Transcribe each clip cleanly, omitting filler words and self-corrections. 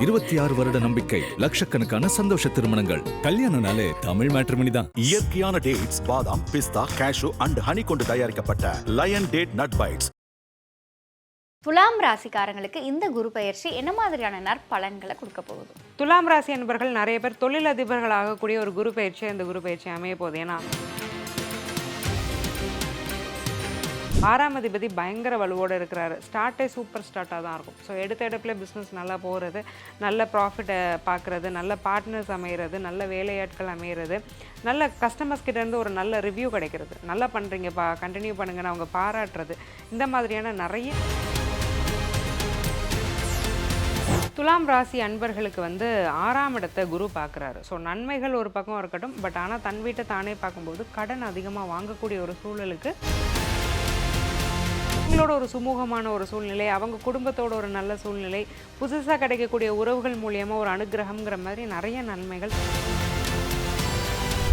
26 வருட நம்பிக்கை, லட்சக்கணக்கான சந்தோஷ திருமணங்கள். கல்யாணம்னாலே தமிழ் மேட்ரிமோனி தான். இயற்கையான டேட்ஸ், பாதாம், பிஸ்தா, கேஷு அண்ட் ஹனி கொண்டு தயாரிக்கப்பட்ட லயன் டேட் நட் பைட்ஸ். துலாம் ராசிக்காரங்களுக்கு இந்த குரு பயிற்சி என்ன மாதிரியான நற்பலன்களை கொடுக்க போகுது? துலாம் ராசி என்பவர்கள் நிறைய பேர் தொழிலதிபர்கள் ஆகக்கூடிய ஒரு குரு பயிற்சி இந்த குரு பயிற்சி அமைய போகுது. ஏன்னா 6ஆம் அதிபதி பயங்கர வலுவோடு இருக்கிறாரு. ஸ்டார்ட்டே சூப்பர் ஸ்டார்ட்டாக தான் இருக்கும். ஸோ எடுத்த இடத்துல பிஸ்னஸ் நல்லா போகிறது, நல்ல ப்ராஃபிட்டை பார்க்குறது, நல்ல பார்ட்னர்ஸ் அமைகிறது, நல்ல வேலையாட்கள் அமைகிறது, நல்ல கஸ்டமர்ஸ் கிட்டேருந்து ஒரு நல்ல ரிவ்யூ கிடைக்கிறது, நல்லா பண்ணுறீங்கப்பா கண்டினியூ பண்ணுங்கன்னு அவங்க பாராட்டுறது, இந்த மாதிரியான நிறைய துலாம் ராசி அன்பர்களுக்கு 6ஆம் இடத்தை குரு பார்க்குறாரு. ஸோ நன்மைகள் ஒரு பக்கம் இருக்கட்டும், பட் ஆனால் தன் வீட்டை தானே பார்க்கும்போது கடன் அதிகமாக வாங்கக்கூடிய ஒரு சூழலுக்கு, அவங்களோட ஒரு சுமூகமான ஒரு சூழ்நிலை, அவங்க குடும்பத்தோட ஒரு நல்ல சூழ்நிலை, புதுசாக கிடைக்கக்கூடிய உறவுகள் மூலியமாக ஒரு அனுகிரகம்ங்கிற மாதிரி நிறைய நன்மைகள்.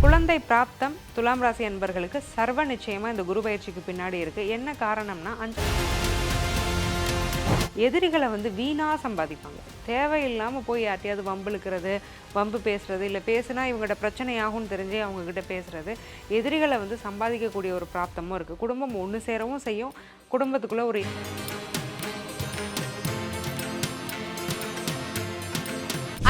குழந்தை பிராப்தம் துலாம் ராசி அன்பர்களுக்கு சர்வ நிச்சயமாக இந்த குரு பயிற்சிக்கு பின்னாடி இருக்குது. என்ன காரணம்னா, எதிரிகளை வீணாக சம்பாதிப்பாங்க. தேவையில்லாமல் போய் யார்ட்டையாவது வம்புழுக்கிறது, வம்பு பேசுகிறது, இல்லை பேசுனா இவங்கள்ட்ட பிரச்சனை ஆகும்னு தெரிஞ்சு அவங்கக்கிட்ட பேசுகிறது, எதிரிகளை சம்பாதிக்கக்கூடிய ஒரு பிராப்தமும் இருக்குது. குடும்பம் ஒன்று சேரவும் செய்யும். குடும்பத்துக்குள்ளே ஒரு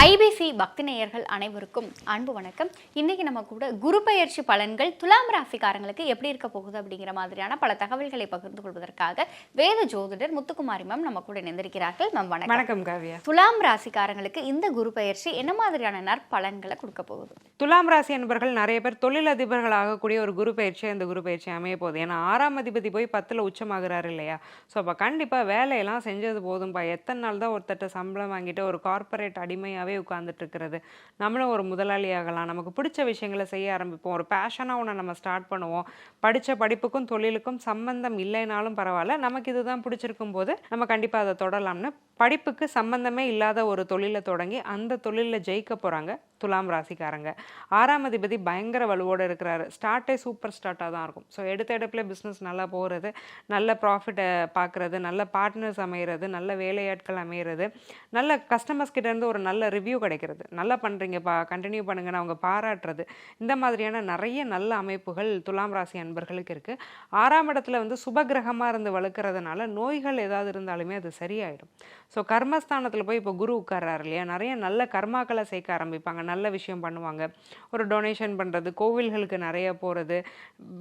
ஐபிசி பக்தி நேயர்கள் அனைவருக்கும் அன்பு வணக்கம். இன்னைக்கு நம்ம கூட குரு பயிற்சி பலன்கள் துலாம் ராசிக்காரங்களுக்கு எப்படி இருக்க போகுது அப்படிங்கிற மாதிரியான பல தகவல்களை பகிர்ந்து கொள்வதற்காக வேத ஜோதிடர் முத்துக்குமாரி மேம் நம்ம கூட இணைந்திருக்கிறார்கள். மேம் வணக்கம். வணக்கம் காவியா. துலாம் ராசிக்காரங்களுக்கு இந்த குரு பயிற்சி என்ன மாதிரியான நற்பலன்களை கொடுக்க போகுது? துலாம் ராசி என்பவர்கள் நிறைய பேர் தொழிலதிபர்கள் ஆகக்கூடிய ஒரு குரு பயிற்சி இந்த குரு பயிற்சி அமைய போகுது. ஏன்னா 6ஆம் அதிபதி போய் 10ல் உச்சமாகிறாரு இல்லையா? ஸோ அப்போ கண்டிப்பாக வேலையெல்லாம் செஞ்சது போதும்பா, எத்தனை நாள் தான் ஒருத்தட்ட சம்பளம் வாங்கிட்டு ஒரு கார்பரேட் அடிமையாக உட்கார்ந்துட்டு இருக்கிறது, நம்மளும் ஒரு முதலாளி ஆகலாம், நமக்கு பிடிச்ச விஷயங்களை செய்ய ஆரம்பிப்போம், ஒரு பேஷனாக ஒன்று நம்ம ஸ்டார்ட் பண்ணுவோம், படித்த படிப்புக்கும் தொழிலுக்கும் சம்பந்தம் இல்லைனாலும் பரவாயில்ல, நமக்கு இதுதான் பிடிச்சிருக்கும் போது நம்ம கண்டிப்பாக அதை தொடரலாம்னு படிப்புக்கு சம்பந்தமே இல்லாத ஒரு தொழிலை தொடங்கி அந்த தொழிலில் ஜெயிக்க போகிறாங்க துலாம் ராசிக்காரங்க. 6ஆம் அதிபதி பயங்கர வலுவோடு இருக்கிறாரு. ஸ்டார்ட்டே சூப்பர் ஸ்டார்ட்டாக தான் இருக்கும். ஸோ எடுத்த இடத்துல பிஸ்னஸ் நல்லா போகிறது, நல்ல ப்ராஃபிட்டை பார்க்குறது, நல்ல பார்ட்னர்ஸ் அமைகிறது, நல்ல வேலையாட்கள் அமைகிறது, நல்ல கஸ்டமர்ஸ் கிட்டேருந்து ஒரு நல்ல ரிவ்யூ கிடைக்கிறது, நல்லா பண்ணுறீங்கப்பா கண்டினியூ பண்ணுங்கன்னு அவங்க பாராட்டுறது, இந்த மாதிரியான நிறைய நல்ல அமைப்புகள் துலாம் ராசி அன்பர்களுக்கு இருக்குது. 6ஆம் இடத்துல சுபகிரகமாக இருந்து வளர்க்குறதுனால நோய்கள் ஏதாவது இருந்தாலுமே அது சரியாயிடும். ஸோ கர்மஸ்தானத்தில் போய் இப்போ குரு உட்கார்றாரு இல்லையா, நிறைய நல்ல கர்மாக்களை சேர்க்க ஆரம்பிப்பாங்க, நல்ல விஷயம் பண்ணுவாங்க, ஒரு டொனேஷன் பண்ணுறது, கோவில்களுக்கு நிறைய போகிறது,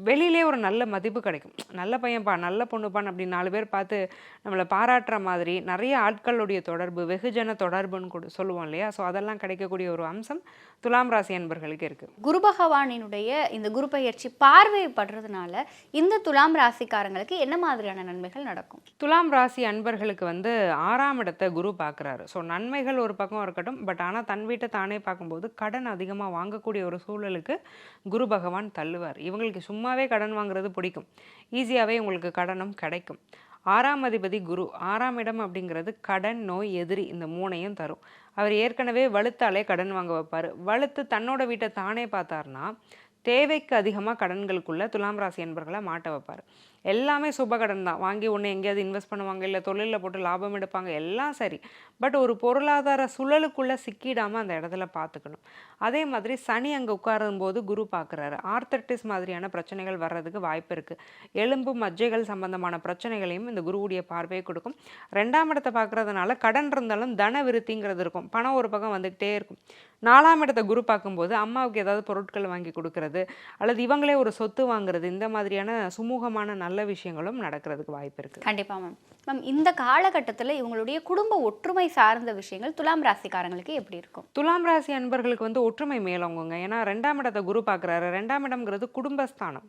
வெளியிலே ஒரு நல்ல மதிப்பு கிடைக்கும். நல்ல பையன்ப்பா நல்ல பொண்ணுப்பான் அப்படி 4 பேர் பார்த்து நம்மளை பாராட்டுற மாதிரி நிறைய ஆட்களுடைய தொடர்பு, வெகுஜன தொடர்புன்னு கூட சொல்லுவோம் இல்லையா? ஸோ அதெல்லாம் கிடைக்கக்கூடிய ஒரு அம்சம் துலாம் ராசி அன்பர்களுக்கு இருக்குது. குரு பகவானினுடைய இந்த குரு பயிற்சி பார்வைப்படுறதுனால இந்த துலாம் ராசிக்காரங்களுக்கு என்ன மாதிரியான நன்மைகள் நடக்கும்? துலாம் ராசி அன்பர்களுக்கு 6ஆம் இடத்தை குரு பார்க்குறாரு. ஸோ நன்மைகள் ஒரு பக்கம் இருக்கட்டும், பட் ஆனால் தன் வீட்டை தானே பார்க்கும்போது கடன் அதிகமாக வாங்கக்கூடிய ஒரு சூழலுக்கு குரு பகவான் தள்ளுவார். இவங்களுக்கு சும்மாவே கடன் வாங்குறது பிடிக்கும், ஈஸியாகவே உங்களுக்கு கடனும் கிடைக்கும். 6ஆம் அதிபதி குரு, 6ஆம் இடம் அப்படிங்கிறது கடன், நோய், எதிரி, இந்த 3ஐயும் தரும். அவர் ஏற்கனவே வலுத்தாலே கடன் வாங்க வைப்பார். வலுத்து தன்னோட வீட்டை தானே பார்த்தார்னா தேவைக்கு அதிகமாக கடன்களுக்குள்ளே துலாம் ராசி என்பர்களை மாட்ட வைப்பார். எல்லாமே சுபகடன் தான். வாங்கி ஒன்று எங்கேயாவது இன்வெஸ்ட் பண்ணுவாங்க, இல்லை தொழிலில் போட்டு லாபம் எடுப்பாங்க, எல்லாம் சரி. பட் ஒரு பொருளாதார சுழலுக்குள்ளே சிக்கிடாமல் அந்த இடத்துல பார்த்துக்கணும். அதே மாதிரி சனி அங்கே உட்காரும்போது குரு பார்க்குறாரு. ஆர்த்தட்டிஸ் மாதிரியான பிரச்சனைகள் வர்றதுக்கு வாய்ப்பு இருக்குது. எலும்பு மஜ்ஜைகள் சம்பந்தமான பிரச்சனைகளையும் இந்த குருவுடைய பார்வையை கொடுக்கும். 2ஆம் இடத்தை பார்க்குறதுனால கடன் இருந்தாலும் தன விருத்திங்கிறது இருக்கும், பணம் ஒரு பக்கம் வந்துக்கிட்டே இருக்கும். 4ஆம் இடத்தை குரு பார்க்கும்போது அம்மாவுக்கு ஏதாவது பொருட்கள் வாங்கி கொடுக்கறது, அல்லது இவங்களே ஒரு சொத்து வாங்குறது, இந்த மாதிரியான சுமூகமான நல்ல விஷயங்களும் நடக்கிறதுக்கு வாய்ப்பு இருக்குது. கண்டிப்பாக மேம். மேம், இந்த காலகட்டத்தில் இவங்களுடைய குடும்ப ஒற்றுமை சார்ந்த விஷயங்கள் துலாம் ராசிக்காரங்களுக்கு எப்படி இருக்கும்? துலாம் ராசி அன்பர்களுக்கு ஒற்றுமை மேலோங்குங்க. ஏன்னா 2ஆம் இடத்தை குரு பார்க்குறாரு. 2ஆம் இடம்ங்கிறது குடும்பஸ்தானம்,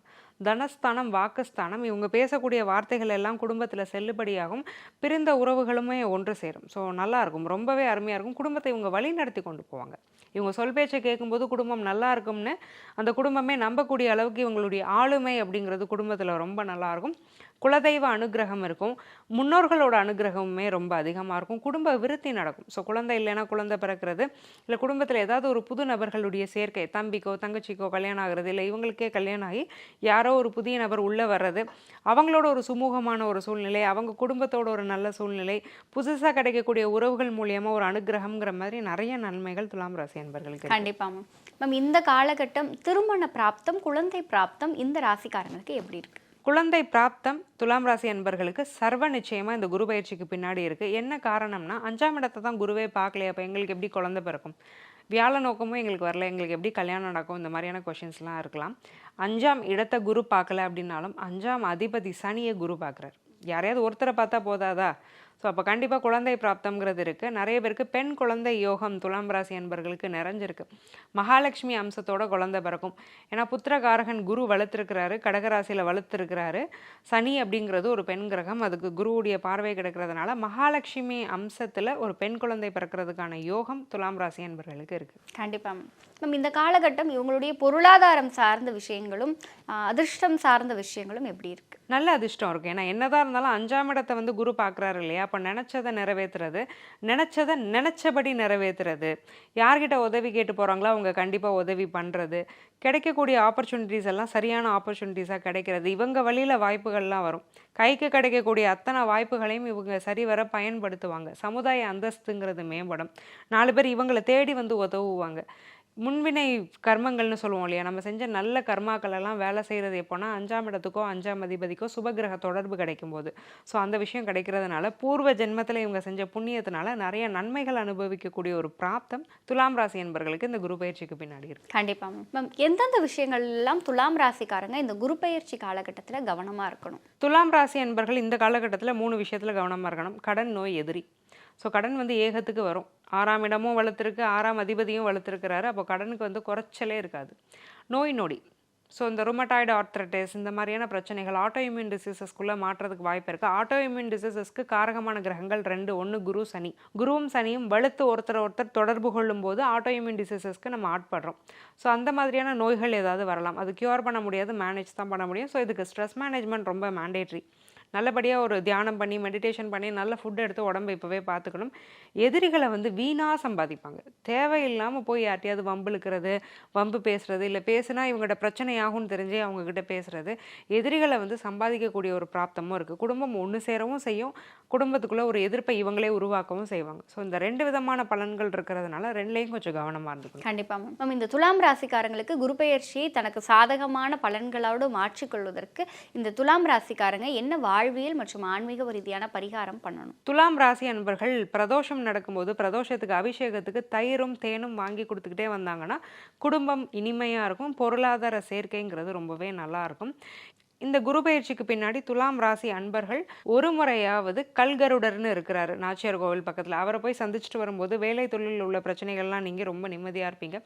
தனஸ்தானம், வாக்குஸ்தானம். இவங்க பேசக்கூடிய வார்த்தைகள் எல்லாம் குடும்பத்தில் செல்லுபடியாகும். பிரிந்த உறவுகளுமே ஒன்று சேரும். ஸோ நல்லா இருக்கும், ரொம்பவே அருமையாக இருக்கும். குடும்பத்தை இவங்க வழி நடத்தி கொண்டு போவாங்க. இவங்க சொல் பேச்சை கேட்கும்போது குடும்பம் நல்லா இருக்கும்னு அந்த குடும்பமே நம்பக்கூடிய அளவுக்கு இவங்களுடைய ஆளுமை அப்படிங்கிறது குடும்பத்தில் ரொம்ப நல்லாயிருக்கும். குலதெய்வ அனுகிரகம் இருக்கும், முன்னோர்களோட அனுகிரகமுமே ரொம்ப அதிகமாக இருக்கும். குடும்ப விருத்தி நடக்கும். ஸோ குழந்தை இல்லைன்னா குழந்தை பிறக்கிறது, இல்லை குடும்பத்தில் ஏதாவது ஒரு புது நபர்களுடைய சேர்க்கை, தம்பிக்கோ தங்கச்சிக்கோ கல்யாணம் ஆகிறது, இல்லை இவங்களுக்கே கல்யாணம் ஆகி யாரோ யாரோ ஒரு புதிய நபர் உள்ளே வர்றது, அவங்களோட ஒரு சுமூகமான ஒரு சூழ்நிலை, அவங்க குடும்பத்தோட ஒரு நல்ல சூழ்நிலை, புதுசாக கிடைக்கக்கூடிய உறவுகள் மூலியமாக ஒரு அனுகிரகம்ங்கிற மாதிரி நிறைய நன்மைகள் துலாம் ராசி அன்பர்களுக்கு இருக்கு. கண்டிப்பா மேம். மேம், இந்த காலகட்டம் திருமண பிராப்தம், குழந்தை பிராப்தம் இந்த ராசிக்காரங்களுக்கு எப்படி இருக்கு? குழந்தை பிராப்தம் துலாம் ராசி அன்பர்களுக்கு சர்வ நிச்சயமா இந்த குரு பயிற்சிக்கு பின்னாடி இருக்கு. என்ன காரணம்னா 5ஆம் இடத்தை தான் குருவே பார்க்கலையா, அப்போ எங்களுக்கு எப்படி குழந்தை பிறக்கும், வியாழ நோக்கமும் எங்களுக்கு வரல, எங்களுக்கு எப்படி கல்யாணம் நடக்கும், இந்த மாதிரியான கொஷின்ஸ்லாம் இருக்கலாம். 5ஆம் இடத்தை குரு பார்க்கல அப்படின்னாலும் 5ஆம் அதிபதி சனியை குரு பார்க்குறார். யாரையாவது ஒருத்தரை பார்த்தா போதாதா? ஸோ அப்போ கண்டிப்பாக குழந்தை பிராப்தம்ங்கிறது இருக்குது. நிறைய பேருக்கு பெண் குழந்தை யோகம் துலாம் ராசி அன்பர்களுக்கு நிறைஞ்சிருக்கு. மகாலட்சுமி அம்சத்தோட குழந்தை பிறக்கும். ஏன்னா புத்திரகாரகன் குரு வலுத்திருக்கிறாரு, கடகராசியில் வலுத்திருக்கிறாரு. சனி அப்படிங்கிறது ஒரு பெண் கிரகம், அதுக்கு குருவுடைய பார்வை கிடைக்கிறதுனால மகாலட்சுமி அம்சத்தில் ஒரு பெண் குழந்தை பிறக்கிறதுக்கான யோகம் துலாம் ராசி அன்பர்களுக்கு இருக்குது. கண்டிப்பா மேம். இந்த காலகட்டம் இவங்களுடைய பொருளாதாரம் சார்ந்த விஷயங்களும் அதிர்ஷ்டம் சார்ந்த விஷயங்களும் எப்படி இருக்கு? நல்ல அதிர்ஷ்டம் இருக்கும். ஏன்னா என்னதான் இருந்தாலும் 5ஆம் இடத்தை வந்து குரு பார்க்குறாரு இல்லையா, அப்போ நினச்சதை நிறைவேற்றுறது, நினச்சதை நினச்சபடி நிறைவேற்றுறது, யார்கிட்ட உதவி கேட்டு போகிறாங்களோ அவங்க கண்டிப்பாக உதவி பண்ணுறது, கிடைக்கக்கூடிய ஆப்பர்ச்சுனிட்டிஸ் எல்லாம் சரியான ஆப்பர்ச்சுனிட்டிஸாக கிடைக்கிறது, இவங்க வழியில் வாய்ப்புகள்லாம் வரும். கைக்கு கிடைக்கக்கூடிய அத்தனை வாய்ப்புகளையும் இவங்க சரிவர பயன்படுத்துவாங்க. சமுதாய அந்தஸ்துங்கிறது மேம்படும். 4 பேர் இவங்களை தேடி வந்து உதவுவாங்க. முன்வினை கர்மங்கள்னு சொல்லுவோம் இல்லையா, நம்ம செஞ்ச நல்ல கர்மாக்கள் எல்லாம் வேலை செய்கிறது எப்போனா 5ஆம் இடத்துக்கோ 5ஆம் அதிபதிக்கோ சுபகிரக தொடர்பு கிடைக்கும் போது. ஸோ அந்த விஷயம் கிடைக்கிறதுனால பூர்வ ஜென்மத்தில் இவங்க செஞ்ச புண்ணியத்தினால நிறைய நன்மைகள் அனுபவிக்கக்கூடிய ஒரு பிராப்தம் துலாம் ராசி என்பர்களுக்கு இந்த குரு பயிற்சிக்கு பின்னாடி இருக்கு. கண்டிப்பா மேம். எந்தெந்த விஷயங்கள் எல்லாம் துலாம் ராசிக்காரங்க இந்த குரு பயிற்சி காலகட்டத்தில் கவனமாக இருக்கணும்? துலாம் ராசி என்பர்கள் இந்த காலகட்டத்தில் 3 விஷயத்தில் கவனமாக இருக்கணும். கடன், நோய், எதிரி. ஸோ கடன் வந்து ஏகத்துக்கு வரும். 6ஆம் இடமும் வளர்த்துருக்கு, 6ஆம் அதிபதியும் வளர்த்துருக்கிறாரு. அப்போ கடனுக்கு வந்து குறைச்சலே இருக்காது. நோய் நொடி, ஸோ இந்த ருமட்டாய்டு ஆர்த்ரட்டிஸ் இந்த மாதிரியான பிரச்சனைகள் ஆட்டோ இம்யூன் டிசீசஸ்க்குள்ளே மாற்றுறதுக்கு வாய்ப்பு இருக்குது. ஆட்டோ இம்யூன் டிசீசஸ்க்கு காரகமான கிரகங்கள் 2, ஒன்று குரு சனி. குருவும் சனியும் வலுத்து ஒருத்தர் தொடர்பு கொள்ளும் போது ஆட்டோ இம்யூன் டிசீசஸ்க்கு நம்ம ஆட்படுறோம். ஸோ அந்த மாதிரியான நோய்கள் ஏதாவது வரலாம். அது க்யூர் பண்ண முடியாது, மேனேஜ் தான் பண்ண முடியும். ஸோ இதுக்கு ஸ்ட்ரெஸ் மேனேஜ்மெண்ட் ரொம்ப மேண்டேட்ரி. நல்லபடியாக ஒரு தியானம் பண்ணி மெடிடேஷன் பண்ணி நல்ல ஃபுட் எடுத்து உடம்பை இப்போவே பார்த்துக்கணும். எதிரிகளை வந்து வீணாக சம்பாதிப்பாங்க. தேவையில்லாமல் போய் யார்ட்டையாவது வம்பு பேசுறது, இல்லை பேசுனா இவங்கள்ட்ட பிரச்சனை ஆகும்னு தெரிஞ்சு அவங்கக்கிட்ட பேசுறது, எதிரிகளை வந்து சம்பாதிக்கக்கூடிய ஒரு பிராப்தமும் இருக்குது. குடும்பம் ஒன்று சேரவும் செய்யும், குடும்பத்துக்குள்ளே ஒரு எதிர்ப்பை இவங்களே உருவாக்கவும் செய்வாங்க. ஸோ இந்த 2 விதமான பலன்கள் இருக்கிறதுனால 2லையும் கொஞ்சம் கவனமாக இருந்துக்கணும். கண்டிப்பாக மேம். இந்த துலாம் ராசிக்காரங்களுக்கு குரு பயிற்சியை தனக்கு சாதகமான பலன்களோடு மாற்றிக்கொள்வதற்கு இந்த துலாம் ராசிக்காரங்க என்ன வாழ்வியல் மற்றும் ஆன்மீக ரீதியான பரிகாரம் பண்ணணும்? துலாம் ராசி அன்பர்கள் பிரதோஷம் நடக்கும்போது பிரதோஷத்துக்கு அபிஷேகத்துக்கு தயிரும் தேனும் வாங்கி கொடுத்துக்கிட்டே வந்தாங்கன்னா குடும்பம் இனிமையாக இருக்கும். பொருளாதார சேர்க்கைங்கிறது ரொம்பவே நல்லா இருக்கும். இந்த குரு பயிற்சிக்கு பின்னாடி துலாம் ராசி அன்பர்கள் ஒரு முறையாவது கல்கருடர்னு இருக்கிறாரு நாச்சியார் கோவில் பக்கத்தில், அவரை போய் சந்திச்சுட்டு வரும்போது வேலை தொழிலில் உள்ள பிரச்சனைகள்லாம் நீங்கள் ரொம்ப நிம்மதியாக இருப்பீங்க.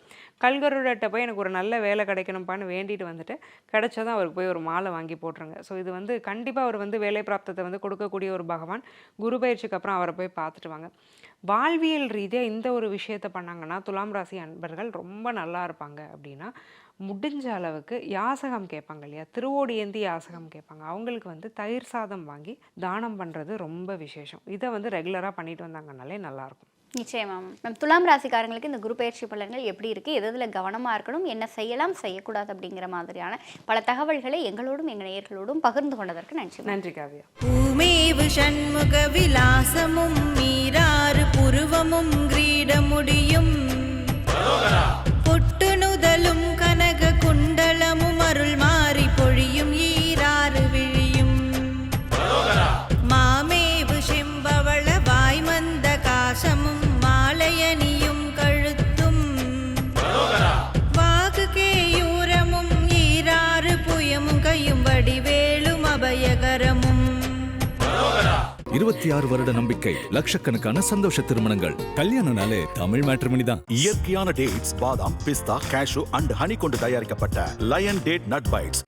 கல்கருடர்கிட்ட போய் எனக்கு ஒரு நல்ல வேலை கிடைக்கணும்ப்பான்னு வேண்டிட்டு வந்துட்டு கிடைச்சதும் அவருக்கு போய் ஒரு மாலை வாங்கி போட்டுருங்க. ஸோ இது வந்து கண்டிப்பாக அவர் வந்து வேலை பிராப்தத்தை வந்து கொடுக்கக்கூடிய ஒரு பகவான். குரு பயிற்சிக்கு அப்புறம் அவரை போய் பார்த்துட்டு வாங்க. வாழ்வியல் ரீதியாக இந்த ஒரு விஷயத்தை பண்ணாங்கன்னா துலாம் ராசி அன்பர்கள் ரொம்ப நல்லா இருப்பாங்க. அப்படின்னா முடிஞ்ச அளவுக்கு யாசகம் கேட்பாங்க இல்லையா, திருவோடி ஏந்தி யாசகம் கேட்பாங்க. அவங்களுக்கு வந்து தயிர் சாதம் வாங்கி தானம் பண்ணுறது ரொம்ப விசேஷம். இதை வந்து ரெகுலராக பண்ணிட்டு வந்தாங்கனாலே நல்லாயிருக்கும். நிச்சயமா மேம். துலாம் ராசிக்காரங்களுக்கு இந்த குரு பயிற்சி பலன்கள் எப்படி இருக்குது, எதில் கவனமாக இருக்கணும், என்ன செய்யலாம் செய்யக்கூடாது அப்படிங்கிற மாதிரியான பல தகவல்களை எங்களோடும் எங்கள் நேயர்களோடும் பகிர்ந்து கொண்டதற்கு நன்றி. நன்றி காவியா. பூமேவு ஷண்முக விலாசமும் மீராறு புருவமும் கிரீடமுடியும் பொட்டு நுதலும் கனக குண்டலமும் அருள் மாறி பொழியும் ஈராறு விழியும் மாமேவு செம்பவள வாய்மந்த காசமும் மாலையணியும் கழுத்தும் வாகு கேயூரமும் ஈராறு புயமும் கையும் வடிவேலும் அபயகரமும் 26 வருட நம்பிக்கை, லட்சக்கணக்கான சந்தோஷ திருமணங்கள். கல்யாணம்னாலே தமிழ் மேட்ரிமோனி தான். இயற்கையான டேட்ஸ், பாதாம், பிஸ்தா, கேஷு அண்ட் ஹனி கொண்டு தயாரிக்கப்பட்ட லயன் டேட் நட் பைட்ஸ்.